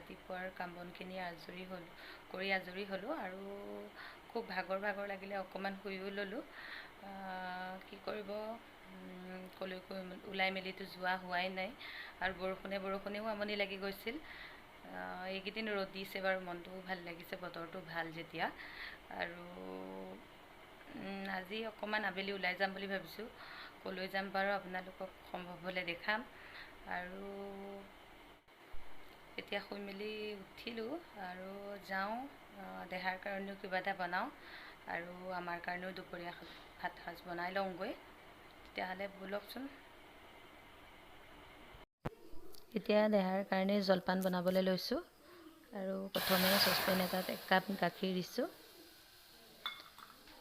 ৰাতিপুৱাৰ কাম বনখিনি কৰি আজৰি হ'লোঁ আৰু খুব ভাগৰ লাগিলে অকণমান শুইও ল'লোঁ। কি কৰিব, ক'লৈকো ওলাই মেলিতো যোৱা হোৱাই নাই আৰু বৰষুণেও আমনি লাগি গৈছিল। এইকেইদিন ৰ'দ দিছে বাৰু, মনটোও ভাল লাগিছে, বতৰটো ভাল যেতিয়া। আৰু আজি অকণমান আবেলি ওলাই যাম বুলি ভাবিছোঁ। ক'লৈ যাম বাৰু আপোনালোকক সম্ভৱ হ'লে দেখাম। আৰু এতিয়া শুই মেলি উঠিলোঁ আৰু যাওঁ, দেহাৰ কাৰণেও কিবা এটা বনাওঁ আৰু আমাৰ কাৰণেও দুপৰীয়া ভাত সাজ বনাই লওঁগৈ। তেতিয়াহ'লে ব'লকচোন। এতিয়া দেহাৰ কাৰণে জলপান বনাবলৈ লৈছোঁ আৰু প্ৰথমে চচপেন এটাত 1 কাপ গাখীৰ দিছোঁ।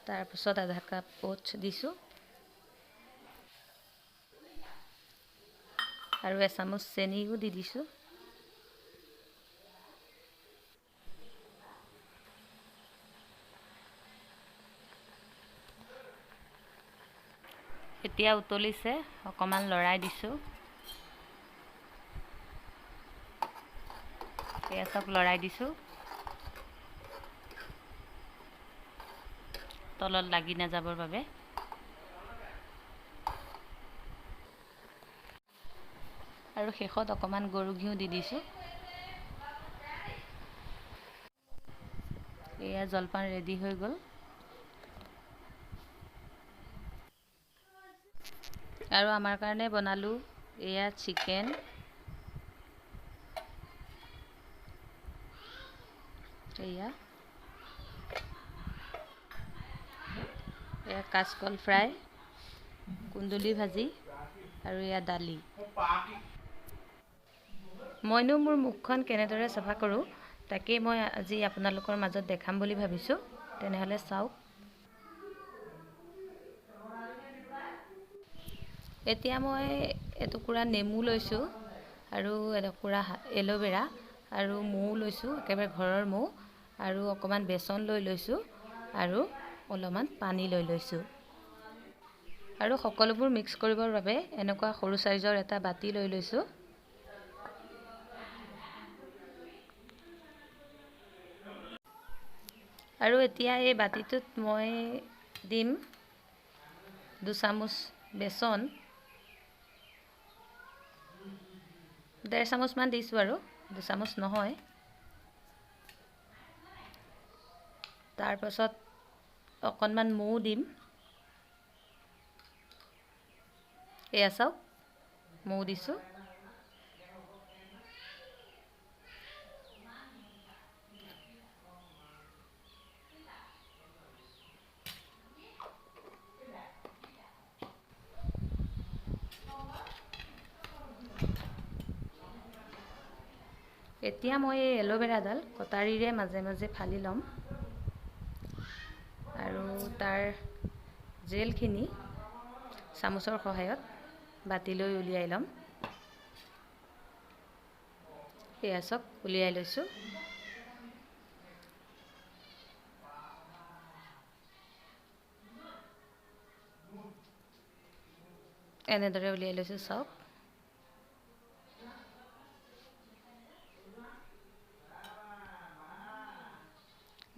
তাৰপিছত আধা কাপ ওটছ দিছোঁ আৰু এচামুচ চেনিও দি দিছোঁ। এতিয়া উতলিছে, অকণমান লৰাই দিছোঁ। এয়া চব লৰাই দিছোঁ, তলত লাগি নাযাবৰ বাবে। আৰু শেষত অকণমান গৰু ঘিউ দি দিছোঁ। এয়া জলপান ৰেডি হৈ গ'ল। আৰু আমাৰ কাৰণে বনালোঁ এয়া চিকেন, এয়া কাচকল ফ্ৰাই, কুন্দুলি ভাজি আৰু এয়া দালি। মইনো মোৰ মুখখন কেনেদৰে চাফা কৰোঁ তাকেই মই আজি আপোনালোকৰ মাজত দেখাম বুলি ভাবিছোঁ। তেনেহ'লে চাওক। এতিয়া মই এটুকুৰা নেমু লৈছোঁ আৰু এটুকুৰা এল'ভেৰা আৰু মৌ লৈছোঁ, একেবাৰে ঘৰৰ মৌ, আৰু অকণমান বেচন লৈ লৈছোঁ আৰু অলপমান পানী লৈ লৈছোঁ। আৰু সকলোবোৰ মিক্স কৰিবৰ বাবে এনেকুৱা সৰু চাইজৰ এটা বাতি লৈ লৈছোঁ। আৰু এতিয়া এই বাতিটোত মই দিম 2 চামুচ বেচন, 1.5 চামুচমান দিছোঁ আৰু 2 চামুচ নহয়। তাৰপাছত অকণমান মৌ দিম। এয়া চাওক, মৌ দিছোঁ। এতিয়া মই এই এল'ভেৰাডাল কটাৰীৰে মাজে মাজে ফালি ল'ম আৰু তাৰ জেলখিনি চামুচৰ সহায়ত বাতিলৈ উলিয়াই ল'ম। এয়া চাওক, উলিয়াই লৈছোঁ। এনেদৰে উলিয়াই লৈছোঁ, চাওক।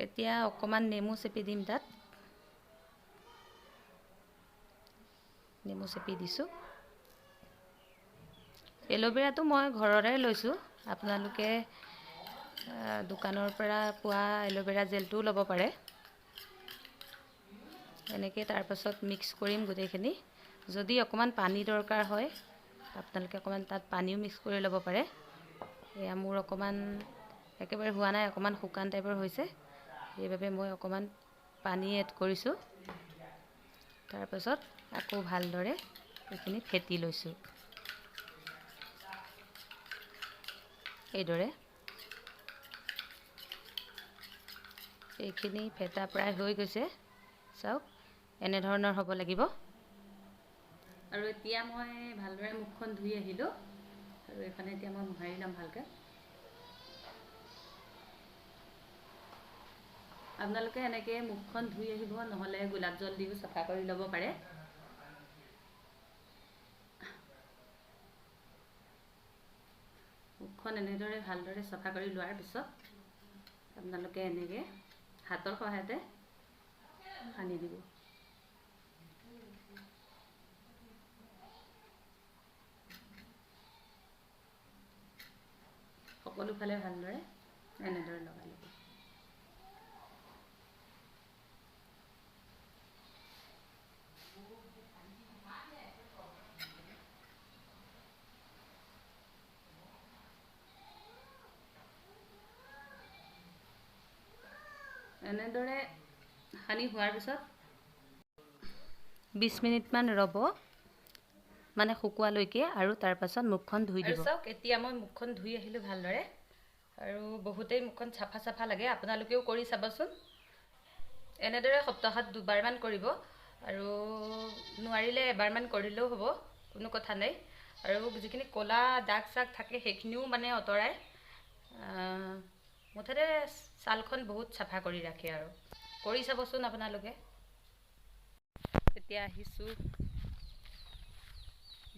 এতিয়া অকণমান নেমু চেপি দিম তাত। নেমু চেপি দিছোঁ। এল'ভেৰাটো মই ঘৰৰে লৈছোঁ, আপোনালোকে দোকানৰ পৰা পোৱা এল'ভেৰা জেলটোও ল'ব পাৰে। এনেকৈ তাৰপাছত মিক্স কৰিম গোটেইখিনি। যদি অকণমান পানী দৰকাৰ হয় আপোনালোকে অকণমান তাত পানীও মিক্স কৰি ল'ব পাৰে। এয়া মোৰ অকণমান একেবাৰে হোৱা নাই, অকণমান শুকান টাইপৰ হৈছে, সেইবাবে মই অকণমান পানী এড কৰিছোঁ। তাৰপাছত আকৌ ভালদৰে এইখিনি ফেটি লৈছোঁ। এইদৰে এইখিনি ফেটা প্ৰায় হৈ গৈছে, চাওক এনেধৰণৰ হ'ব লাগিব। আৰু এতিয়া মই ভালদৰে মুখখন ধুই আহিলোঁ আৰু এইফালে এতিয়া মই মোহাৰি ল'ম ভালকৈ। আপোনালোকে এনেকৈ মুখখন ধুই আহিব, নহ'লে গোলাপ জল দিও চাফা কৰি ল'ব পাৰে। মুখখন মুখখন এনেদৰে ভালদৰে চাফা কৰি লোৱাৰ পিছত আপোনালোকে এনেকৈ হাতৰ সহায়তে সানি দিব। সকলো ফালে ভালদৰে এনেদৰে লগাই ল'ব। এনেদৰে সানি হোৱাৰ পিছত 20 মিনিটমান ৰ'ব, মানে শুকোৱালৈকে, আৰু তাৰ পাছত মুখখন ধুই দিব। চাওক, এতিয়া মই মুখখন ধুই আহিলোঁ ভালদৰে, আৰু বহুতেই মুখখন চাফা চাফা লাগে। আপোনালোকেও কৰি চাবচোন। এনেদৰে সপ্তাহত 2বাৰমান কৰিব, আৰু নোৱাৰিলে এবাৰমান কৰিলেও হ'ব, কোনো কথা নাই। আৰু যিখিনি ক'লা দাগ চাগ থাকে সেইখিনিও মানে আঁতৰাই, মুঠতে ছালখন বহুত চাফা কৰি ৰাখে। আৰু কৰি চাবচোন আপোনালোকে। এতিয়া আহিছোঁ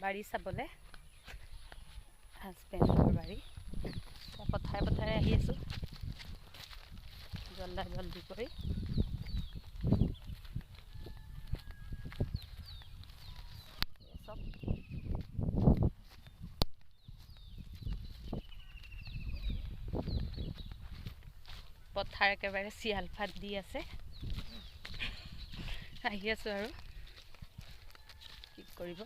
বাৰী চাবলৈ, হাজবেণ্ডৰ বাৰী। পথাৰে পথাৰে আহি আছোঁ জল্দি কৰি। পথাৰ একেবাৰে চিয়াল ফাট দি আছে। আহি আছোঁ আৰু কি কৰিব।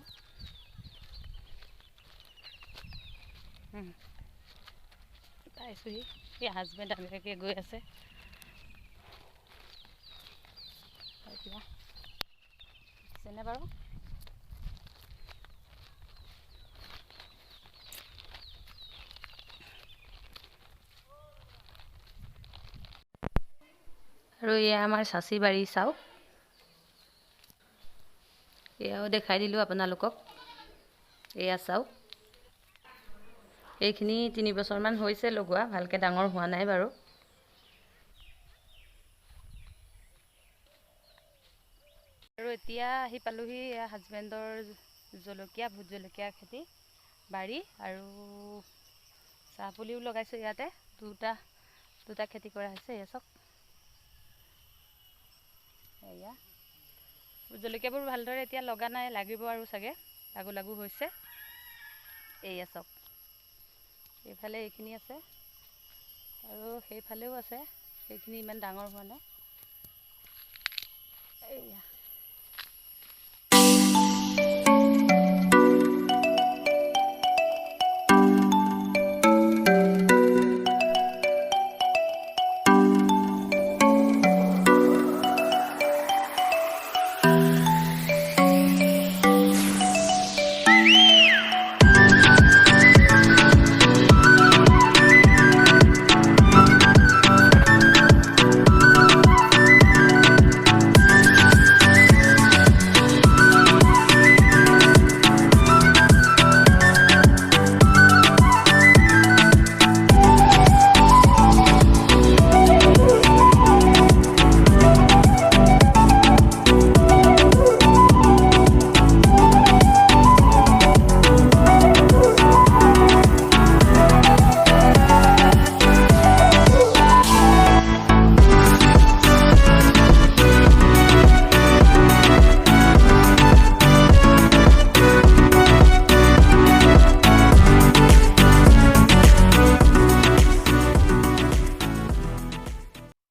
পাইছোঁহি, এই হাজবেণ্ড এনেকৈ গৈ আছে। এতিয়া আছেনে বাৰু? আৰু এয়া আমাৰ চাচি বাৰী, চাওক। এয়াও দেখাই দিলোঁ আপোনালোকক। এয়া চাওক, এইখিনি 3 বছৰমান হৈছে লগোৱা, ভালকৈ ডাঙৰ হোৱা নাই বাৰু। আৰু এতিয়া আহি পালোহি হাজবেণ্ডৰ জলকীয়া, ভোট জলকীয়া খেতি বাৰী, আৰু চাহ পুলিও লগাইছোঁ ইয়াতে। দুটা খেতি কৰা হৈছে। এয়া চাওক, এয়া জলকীয়াবোৰ ভালদৰে এতিয়া লগা নাই, লাগিব আৰু চাগে, লাগু হৈছে। এয়া চাওক, এইফালে এইখিনি আছে, আৰু সেইফালেও আছে, সেইখিনি ইমান ডাঙৰ হোৱা নাই। এয়া